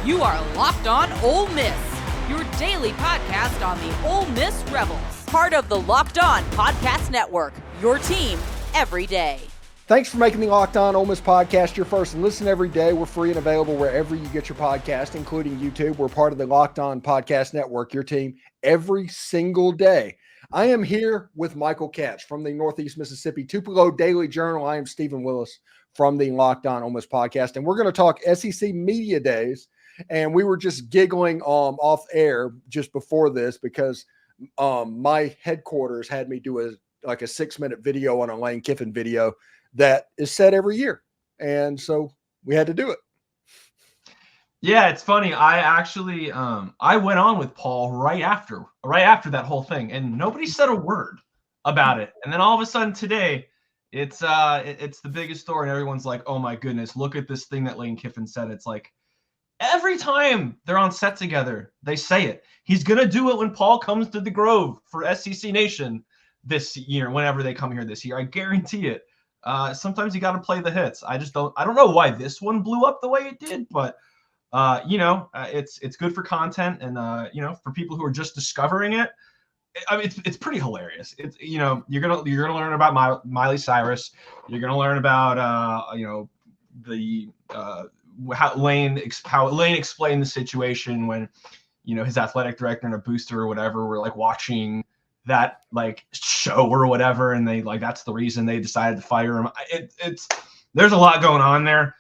You are Locked On Ole Miss, your daily podcast on the Ole Miss Rebels. Part of the Locked On Podcast Network, your team every day. Thanks for making the Locked On Ole Miss podcast your first listen every day. We're free and available wherever you get your podcast, including YouTube. We're part of the Locked On Podcast Network, your team every single day. I am here with Michael Katz from the Northeast Mississippi Tupelo Daily Journal. I am Steven Willis from the Locked On Ole Miss podcast, and we're going to talk SEC Media Days. And we were just giggling off air just before this because my headquarters had me do a 6-minute video on a Lane Kiffin video that is set every year. And so we had to do it. Yeah, it's funny. I actually I went on with Paul right after that whole thing, and nobody said a word about it. And then all of a sudden today, it's the biggest story, and everyone's like, "Oh my goodness, look at this thing that Lane Kiffin said." It's like every time they're on set together, they say it. He's gonna do it when Paul comes to the Grove for SEC Nation this year, whenever they come here this year. I guarantee it. Sometimes you got to play the hits. I don't know why this one blew up the way it did, but it's good for content, and for people who are just discovering it. I mean, it's pretty hilarious. It's you're gonna learn about Miley Cyrus. You're gonna learn about how Lane explained the situation when his athletic director and a booster or whatever were like watching that show or whatever, and they that's the reason they decided to fire him. There's a lot going on there.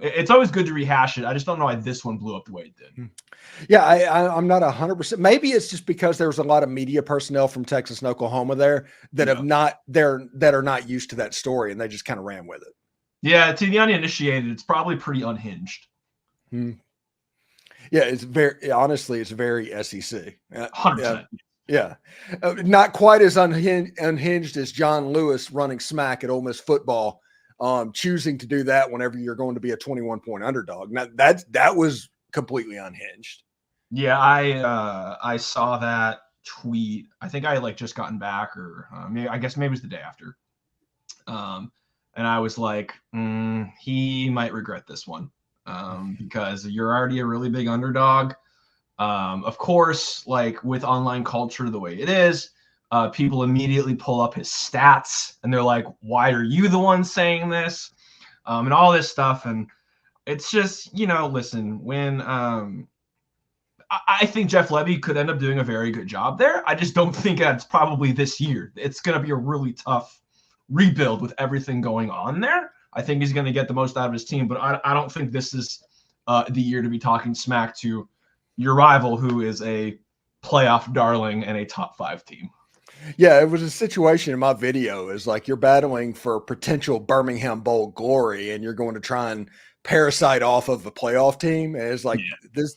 It's always good to rehash it. I just don't know why this one blew up the way it did. Yeah, I'm not 100%. Maybe it's just because there was a lot of media personnel from Texas and Oklahoma there that that are not used to that story, and they just kind of ran with it. Yeah, to the uninitiated, it's probably pretty unhinged. Yeah, it's very SEC. 100%. Yeah. Not quite as unhinged as John Lewis running smack at Ole Miss football, choosing to do that whenever you're going to be a 21-point underdog. Now, that was completely unhinged. Yeah, I saw that tweet. I think I just gotten back, or maybe it was the day after. And I was like, he might regret this one, because you're already a really big underdog. Of course, with online culture the way it is, people immediately pull up his stats and they're like, why are you the one saying this? And all this stuff. And it's just, listen, when I think Jeff Lebby could end up doing a very good job there. I just don't think that's probably this year. It's going to be a really tough rebuild with everything going on there. I think he's going to get the most out of his team, but I don't think this is the year to be talking smack to your rival, who is a playoff darling and a top 5 team. Yeah, it was a situation in my video is you're battling for potential Birmingham Bowl glory, and you're going to try and parasite off of a playoff team. And it's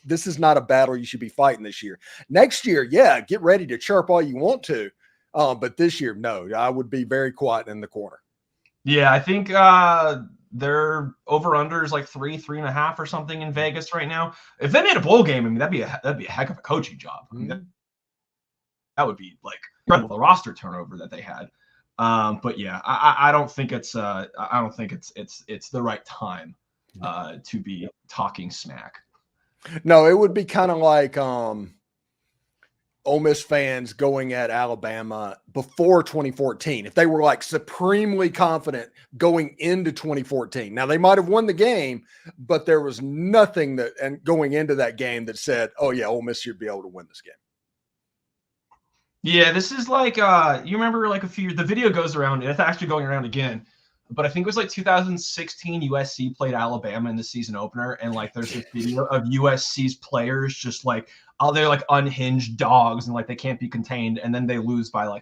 this is not a battle you should be fighting this year. Next year, yeah, get ready to chirp all you want to. But this year, no, I would be very quiet in the corner. Yeah, I think their over/under is 3.5 or something in Vegas right now. If they made a bowl game, I mean, that'd be a heck of a coaching job. I mean, that would be the roster turnover that they had. But yeah, I don't think it's it's the right time to be talking smack. No, it would be kind of like Ole Miss fans going at Alabama before 2014. If they were supremely confident going into 2014. Now they might have won the game, but there was nothing going into that game that said, oh yeah, Ole Miss should be able to win this game. Yeah, this is you remember a few years, the video goes around, and it's actually going around again, but I think it was 2016 USC played Alabama in the season opener, and there's this video of USC's players just they're unhinged dogs, and they can't be contained, and then they lose by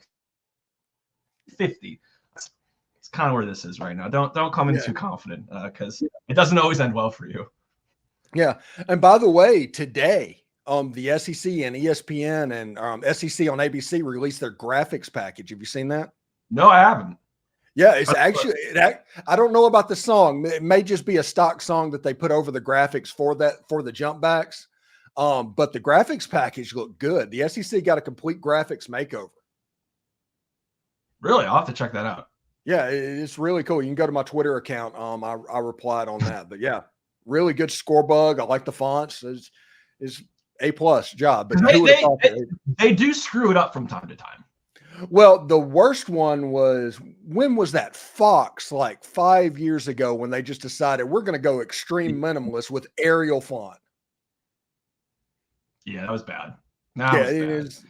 50. It's kind of where this is right now. Don't come in too confident, because it doesn't always end well for you. Yeah, and by the way, today the SEC and ESPN and SEC on ABC released their graphics package. Have you seen that? No, I haven't. Yeah, it's actually I don't know about the song. It may just be a stock song that they put over the graphics for the jump backs. But the graphics package looked good. The SEC got a complete graphics makeover. Really? I'll have to check that out. Yeah, it's really cool. You can go to my Twitter account. I replied on that, but yeah, really good score bug. I like the fonts. Is A+ job. But they do screw it up from time to time. Well, the worst one was, when was that? Fox, like 5 years ago, when they just decided we're going to go extreme minimalist with Arial font. Yeah, that was bad. It is.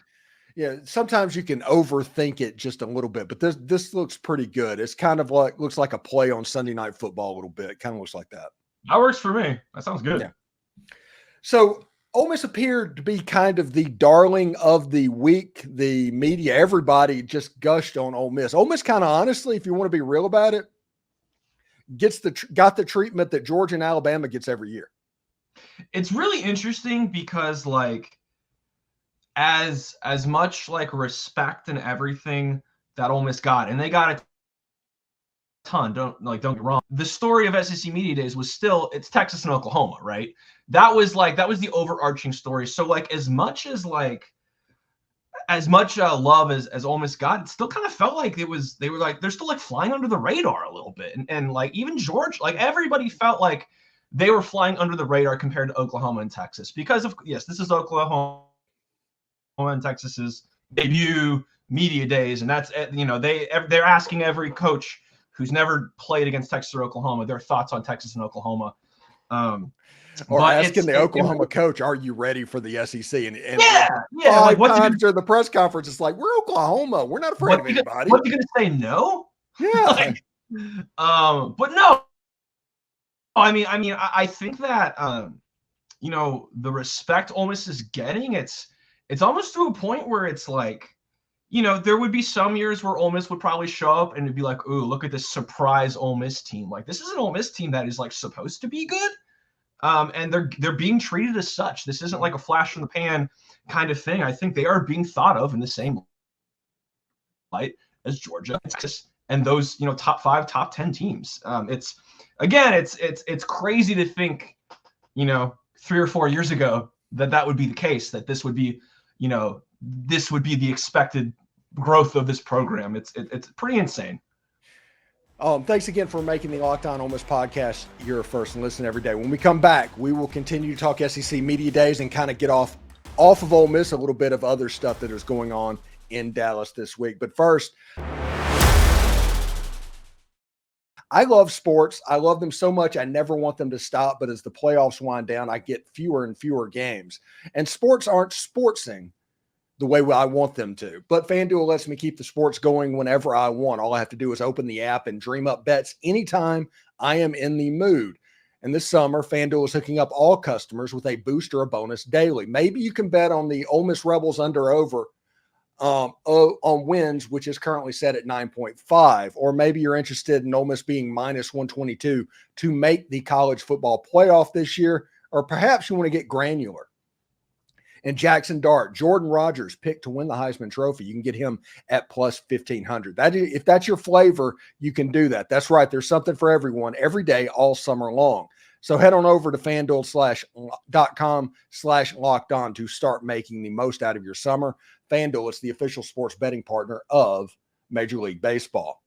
Yeah, sometimes you can overthink it just a little bit, but this looks pretty good. It's kind of like, looks like a play on Sunday Night Football a little bit. It kind of looks like that. That works for me. That sounds good. Yeah. So Ole Miss appeared to be kind of the darling of the week. The media, everybody just gushed on Ole Miss. Ole Miss kind of, honestly, if you want to be real about it, got the treatment that Georgia and Alabama gets every year. It's really interesting because, like, as much like respect and everything that Ole Miss got, and they got a ton, don't get me wrong. The story of SEC Media Days was still, it's Texas and Oklahoma, right? That was the overarching story. So, like, as much love as Ole Miss got, it still kind of felt like they're still like flying under the radar a little bit. And like, even Georgia, like, everybody felt like they were flying under the radar compared to Oklahoma and Texas, because this is Oklahoma and Texas's debut media days. And that's, they're asking every coach who's never played against Texas or Oklahoma their thoughts on Texas and Oklahoma. Or asking the Oklahoma coach, are you ready for the SEC? And like, what's times during the press conference, it's like, we're Oklahoma. We're not afraid of anybody. What's he going to say? No? Yeah. But no. I mean, I think that, the respect Ole Miss is getting, it's almost to a point where it's like, there would be some years where Ole Miss would probably show up and it'd be like, ooh, look at this surprise Ole Miss team. Like, this is an Ole Miss team that is, like, supposed to be good. And they're being treated as such. This isn't like a flash in the pan kind of thing. I think they are being thought of in the same light as Georgia, Texas, and those, top 5, top 10 teams. It's crazy to think, 3 or 4 years ago that would be the case, that this would be, this would be the expected growth of this program. It's pretty insane. Thanks again for making the Locked On Ole Miss podcast your first listen every day. When we come back, we will continue to talk SEC Media Days and kind of get off of Ole Miss, a little bit of other stuff that is going on in Dallas this week. But first, I love sports. I love them so much. I never want them to stop. But as the playoffs wind down, I get fewer and fewer games. And sports aren't sportsing the way I want them to. But FanDuel lets me keep the sports going whenever I want. All I have to do is open the app and dream up bets anytime I am in the mood. And this summer, FanDuel is hooking up all customers with a boost or a bonus daily. Maybe you can bet on the Ole Miss Rebels under/over on wins, which is currently set at 9.5. Or maybe you're interested in Ole Miss being minus 122 to make the college football playoff this year. Or perhaps you want to get granular. And Jaxson Dart, Jordan Rodgers picked to win the Heisman Trophy. You can get him at plus 1,500. If that's your flavor, you can do that. That's right. There's something for everyone every day, all summer long. So head on over to FanDuel.com/lockedon to start making the most out of your summer. FanDuel is the official sports betting partner of Major League Baseball.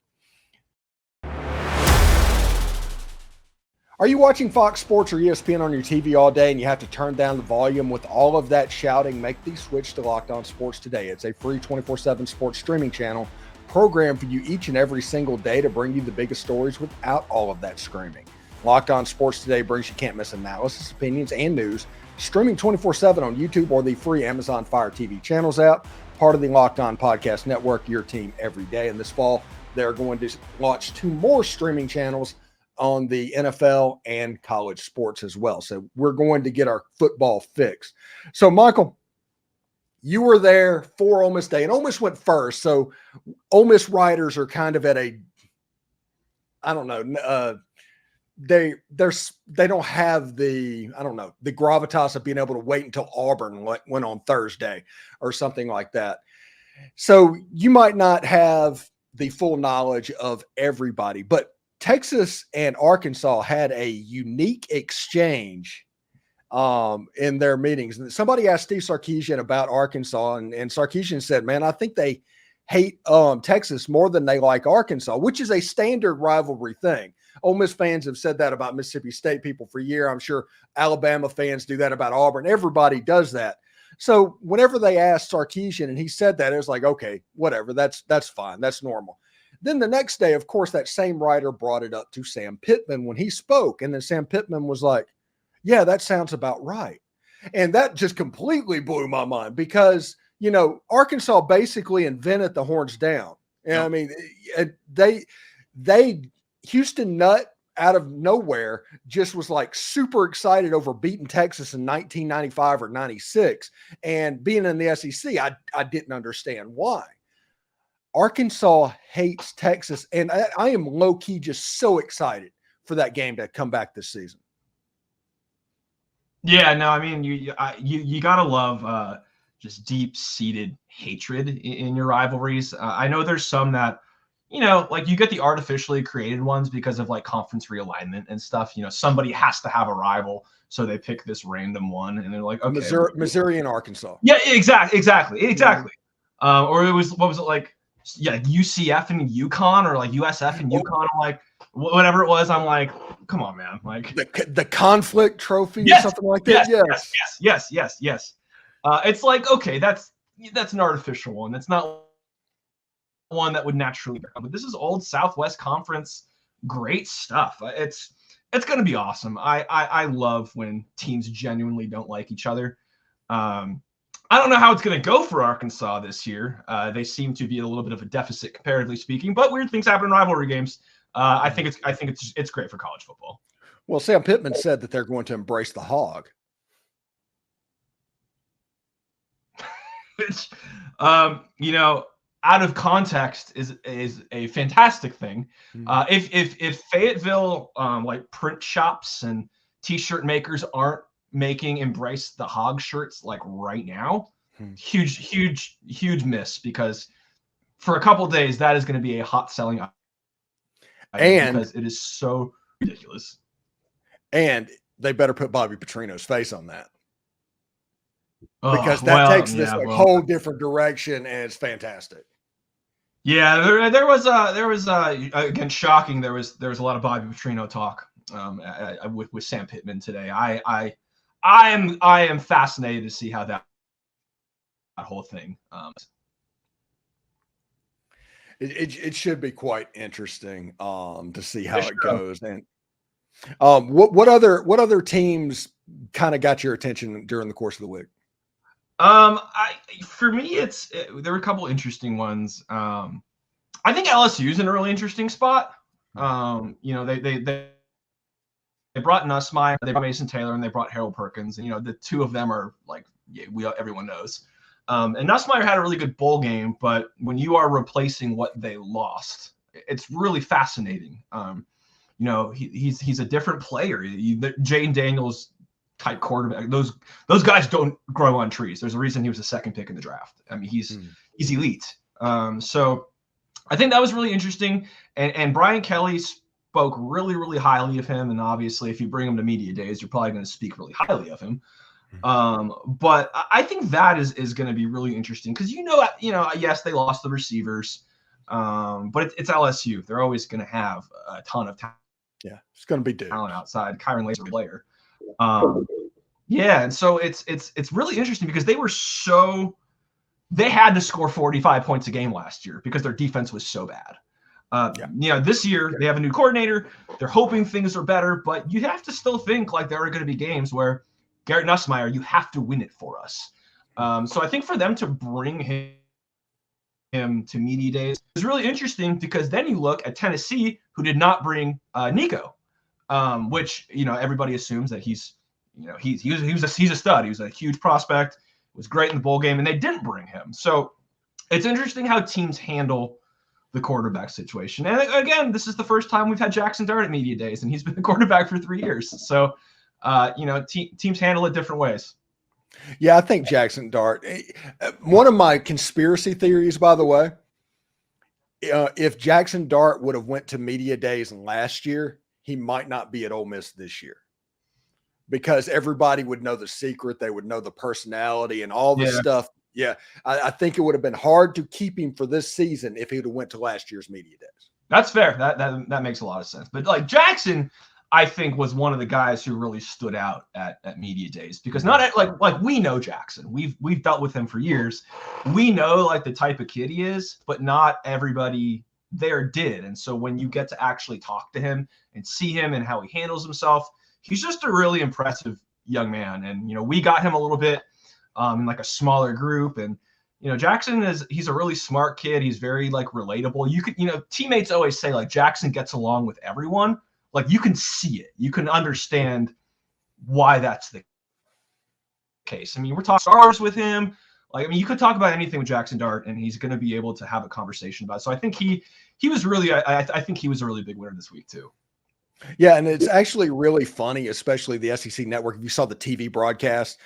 Are you watching Fox Sports or ESPN on your TV all day and you have to turn down the volume with all of that shouting? Make the switch to Locked On Sports today. It's a free 24/7 sports streaming channel programmed for you each and every single day to bring you the biggest stories without all of that screaming. Locked On Sports Today brings you can't miss analysis, opinions, and news, streaming 24/7 on YouTube or the free Amazon Fire TV channels app, part of the Locked On Podcast Network, your team every day. And this fall, they're going to launch 2 more streaming channels on the NFL and college sports as well. So we're going to get our football fix. So, Michael, you were there for Ole Miss Day, and Ole Miss went first. So Ole Miss writers are kind of at a, I don't know, they don't have the gravitas of being able to wait until Auburn went on Thursday or something like that. So you might not have the full knowledge of everybody, but Texas and Arkansas had a unique exchange in their meetings. And somebody asked Steve Sarkisian about Arkansas, and Sarkisian said, man, I think they hate Texas more than they like Arkansas, which is a standard rivalry thing. Ole Miss fans have said that about Mississippi State people for years. I'm sure Alabama fans do that about Auburn. Everybody does that. So whenever they asked Sarkisian and he said that, it was like, okay, whatever, that's fine. That's normal. Then the next day, of course, that same writer brought it up to Sam Pittman when he spoke. And then Sam Pittman was like, yeah, that sounds about right. And that just completely blew my mind because, you know, Arkansas basically invented the horns down. And I mean, Houston Nutt out of nowhere just was like super excited over beating Texas in 1995 or 96. And being in the SEC, I didn't understand why. Arkansas hates Texas. And I am low key just so excited for that game to come back this season. Yeah, no, I mean, you gotta love just deep-seated hatred in your rivalries. I know there's some that, you know, like you get the artificially created ones because of like conference realignment and stuff. You know, somebody has to have a rival, so they pick this random one, and they're like, okay, Missouri and Arkansas. Yeah, exactly. Or it was, what was it like? Yeah, UCF and UConn, or like USF and UConn. I'm like, whatever it was, I'm like, come on, man. Like the conflict trophy or something like that. Yes. It's like, okay, that's an artificial one. That's not one that would naturally come. But this is old Southwest Conference, great stuff. It's going to be awesome. I love when teams genuinely don't like each other. I don't know how it's going to go for Arkansas this year. They seem to be a little bit of a deficit comparatively speaking, but weird things happen in rivalry games. I think it's great for college football. Well, Sam Pittman said that they're going to embrace the hog. Which, you know, out of context is a fantastic thing. If Fayetteville like print shops and t-shirt makers aren't making embrace the hog shirts like right now, huge miss, because for a couple of days that is going to be a hot selling item because it is so ridiculous. And they better put Bobby Petrino's face on that. Because that takes this whole different direction, and it's fantastic. Yeah, there was again, shocking. There was a lot of Bobby Petrino talk with Sam Pittman today. I am fascinated to see how that whole thing. It should be quite interesting to see how it goes. And what other teams kind of got your attention during the course of the week? For me, there were a couple interesting ones. I think LSU is in a really interesting spot. You know, they brought Nussmeier, they brought Mason Taylor, and they brought Harold Perkins. And, you know, the two of them are like, everyone knows. And Nussmeier had a really good bowl game, but when you are replacing what they lost, it's really fascinating. You know, he's a different player. Jane Daniels type quarterback. Those guys don't grow on trees. There's a reason he was the second pick in the draft. I mean, he's elite. So I think that was really interesting. And Brian Kelly spoke really, really highly of him. And obviously, if you bring him to media days, you're probably going to speak really highly of him. But I think that is going to be really interesting because, you know, yes, they lost the receivers, but it's LSU. They're always going to have a ton of talent. Yeah, it's going to be talent outside. Kyron Laser player. Yeah, and so it's really interesting because they had to score 45 points a game last year because their defense was so bad. You know, this year they have a new coordinator. They're hoping things are better, but you have to still think like there are going to be games where Garrett Nussmeier, you have to win it for us. So I think for them to bring him to media days is really interesting because then you look at Tennessee, who did not bring Nico, which, you know, everybody assumes that he's a stud. He was a huge prospect, was great in the bowl game, and they didn't bring him. So it's interesting how teams handle the quarterback situation. And again, this is the first time we've had Jaxson Dart at media days, and he's been the quarterback for 3 years. So, you know, teams handle it different ways. Yeah, I think Jaxson Dart. One of my conspiracy theories, by the way, if Jaxson Dart would have went to media days last year, he might not be at Ole Miss this year because everybody would know the secret. They would know the personality and all the stuff Yeah, I think it would have been hard to keep him for this season if he would have went to last year's media days. That's fair. That makes a lot of sense. But like Jaxson, I think was one of the guys who really stood out at media days because not like we know Jaxson. We've dealt with him for years. We know like the type of kid he is, but not everybody there did. And so when you get to actually talk to him and see him and how he handles himself, he's just a really impressive young man. And we got him a little bit in like a smaller group. And Jaxson he's a really smart kid. He's very like relatable. You could, teammates always say like Jaxson gets along with everyone. Like you can see it. You can understand why that's the case. I mean, we're talking stars with him. Like, I mean, you could talk about anything with Jaxson Dart and he's going to be able to have a conversation about it. So I think he was really, I think he was a really big winner this week too. Yeah. And it's actually really funny, especially the SEC network. If you saw the TV broadcast,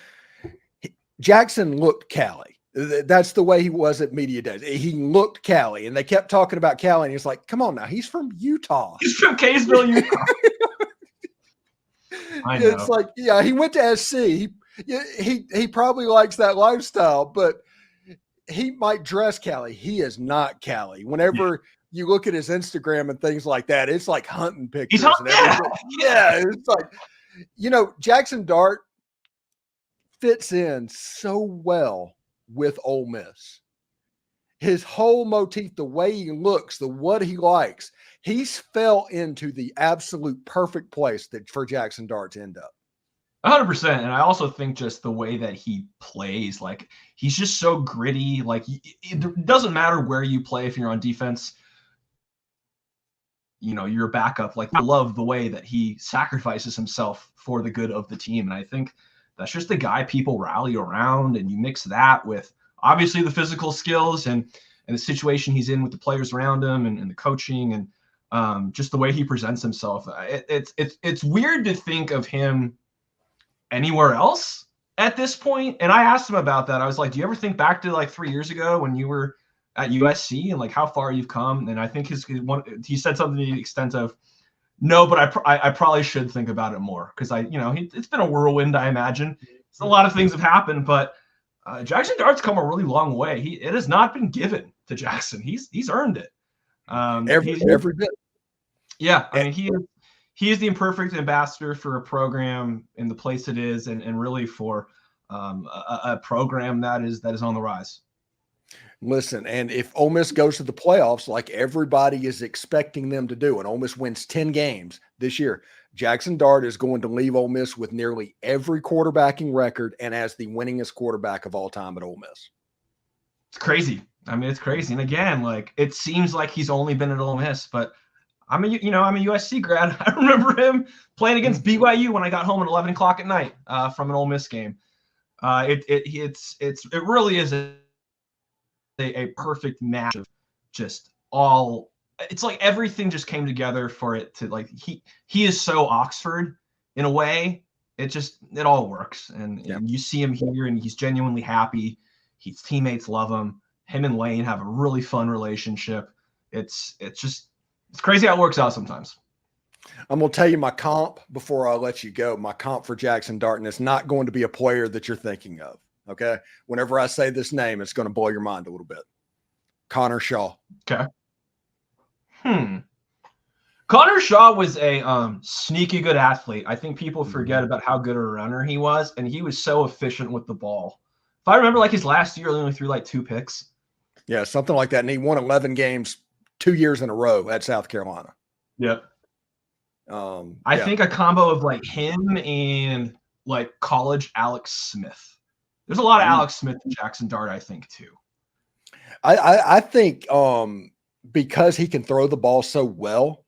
Jaxson looked Cali. That's the way he was at media days. He looked Cali, and they kept talking about Cali, and he's like, come on now, he's from Utah. He's from Kaysville, Utah. I know. It's like, yeah, he went to SC. He probably likes that lifestyle, but he might dress Cali. He is not Cali. Whenever you look at his Instagram and things like that, it's like hunting pictures. And everything. Yeah, it's like, Jaxson Dart fits in so well with Ole Miss. His whole motif, the way he looks, what he likes, he's fell into the absolute perfect place for Jaxson Dart to end up. 100%. And I also think just the way that he plays, like he's just so gritty. Like it doesn't matter where you play. If you're on defense, you're a backup. Like I love the way that he sacrifices himself for the good of the team. And I think that's just the guy people rally around, and you mix that with obviously the physical skills and the situation he's in with the players around him and the coaching and just the way he presents himself. It's weird to think of him anywhere else at this point. And I asked him about that. I was like, do you ever think back to like 3 years ago when you were at USC and like how far you've come? And I think he said something to the extent of, no, but I probably should think about it more because it's been a whirlwind. I imagine a lot of things have happened, but Jaxson Dart's come a really long way. It has not been given to Jaxson. He's earned it. Every bit. Yeah, I mean he is the imperfect ambassador for a program in the place it is, and really for a program that is on the rise. Listen, and if Ole Miss goes to the playoffs like everybody is expecting them to do, and Ole Miss wins 10 games this year, Jaxson Dart is going to leave Ole Miss with nearly every quarterbacking record and as the winningest quarterback of all time at Ole Miss. It's crazy. I mean, it's crazy. And again, like it seems like he's only been at Ole Miss, but I'm a USC grad. I remember him playing against BYU when I got home at 11 o'clock at night from an Ole Miss game. It really is a perfect match of just all. It's like everything just came together for it to like he is so Oxford in a way. It all works, and you see him here, and he's genuinely happy. His teammates love him. Him and Lane have a really fun relationship. It's crazy how it works out sometimes. I'm going to tell you my comp before I let you go. My comp for Jaxson Dart, and it's not going to be a player that you're thinking of. Okay. Whenever I say this name, it's going to blow your mind a little bit. Connor Shaw. Okay. Connor Shaw was a sneaky good athlete. I think people forget about how good a runner he was, and he was so efficient with the ball. If I remember, like his last year, he only threw like 2 picks. Yeah, something like that. And he won 11 games 2 years in a row at South Carolina. Yep. I think a combo of like him and like college Alex Smith. There's a lot of Alex Smith and Jaxson Dart, I think, too. I think because he can throw the ball so well,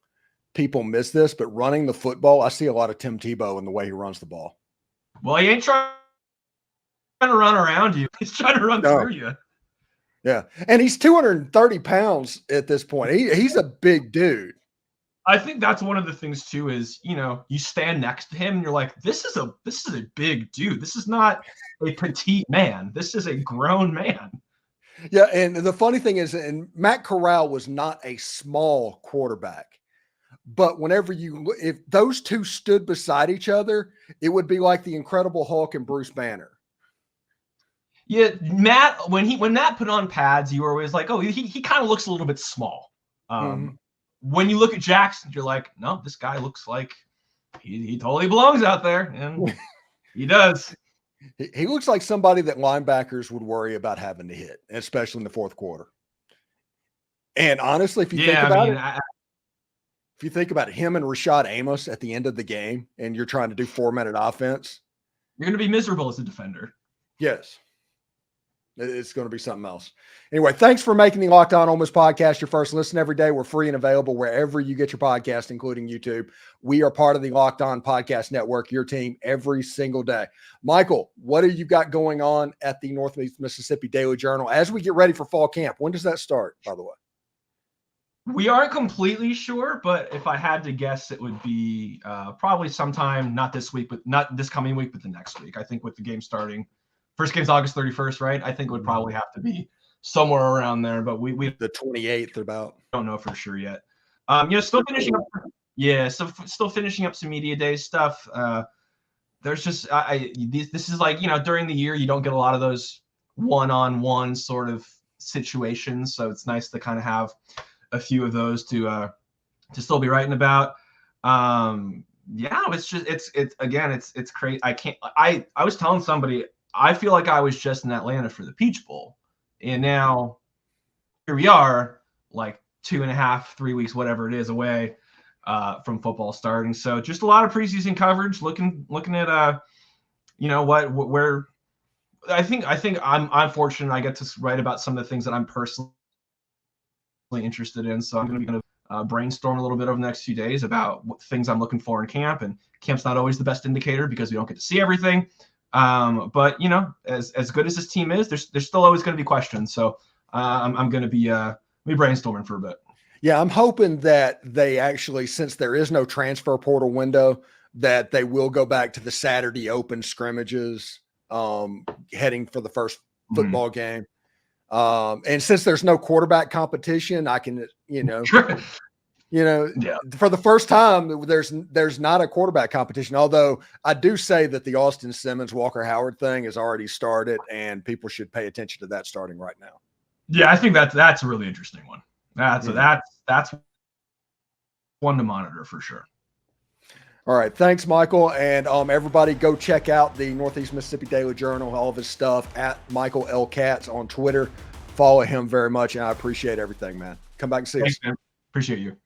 people miss this, but running the football, I see a lot of Tim Tebow in the way he runs the ball. Well, he ain't trying to run around you. He's trying to run through you. Yeah. And he's 230 pounds at this point. He's a big dude. I think that's one of the things too is, you stand next to him and you're like, this is a big dude. This is not a petite man. This is a grown man. Yeah. And the funny thing is, and Matt Corral was not a small quarterback, but if those two stood beside each other, it would be like the Incredible Hulk and Bruce Banner. Yeah, Matt, when Matt put on pads, you were always like, oh, he kind of looks a little bit small. When you look at Jaxson, you're like, no, this guy looks like he totally belongs out there, and he does. He looks like somebody that linebackers would worry about having to hit, especially in the fourth quarter. And honestly, if you think about it, if you think about him and Rashad Amos at the end of the game, and you're trying to do 4-minute offense, you're going to be miserable as a defender. Yes. It's going to be something else. Anyway, thanks for making the Locked On Ole Miss podcast your first listen every day. We're free and available wherever you get your podcast, including YouTube. We are part of the Locked On Podcast Network, your team every single day. Michael, what do you got going on at the Northeast Mississippi Daily Journal as we get ready for fall camp? When does that start, by the way? We aren't completely sure, but if I had to guess, it would be probably sometime, not this week, but not this coming week, but the next week. I think with the game starting. First game's August 31st, right? I think it would probably have to be somewhere around there, but we the 28th about. Don't know for sure yet. Still finishing up. Yeah, so still finishing up some media day stuff. There's just this is like, during the year you don't get a lot of those one-on-one sort of situations, so it's nice to kind of have a few of those to still be writing about. It's just it's crazy. I was telling somebody, I feel like I was just in Atlanta for the Peach Bowl, and now here we are, like 2.5, 3 weeks, whatever it is, away from football starting. So just a lot of preseason coverage, looking at where I think I'm fortunate. I get to write about some of the things that I'm personally interested in. So I'm going to be brainstorm a little bit over the next few days about what things I'm looking for in camp. And camp's not always the best indicator because we don't get to see everything. But as good as this team is, there's still always going to be questions. So I'm going to be brainstorming for a bit. Yeah, I'm hoping that they actually, since there is no transfer portal window, that they will go back to the Saturday open scrimmages heading for the first football game. And since there's no quarterback competition, I can, for the first time, there's not a quarterback competition. Although I do say that the Austin Simmons, Walker Howard thing has already started, and people should pay attention to that starting right now. Yeah, I think that's a really interesting one. That's one to monitor for sure. All right. Thanks, Michael. And everybody go check out the Northeast Mississippi Daily Journal, all of his stuff at Michael L. Katz on Twitter. Follow him very much, and I appreciate everything, man. Come back and see us. Man. Appreciate you.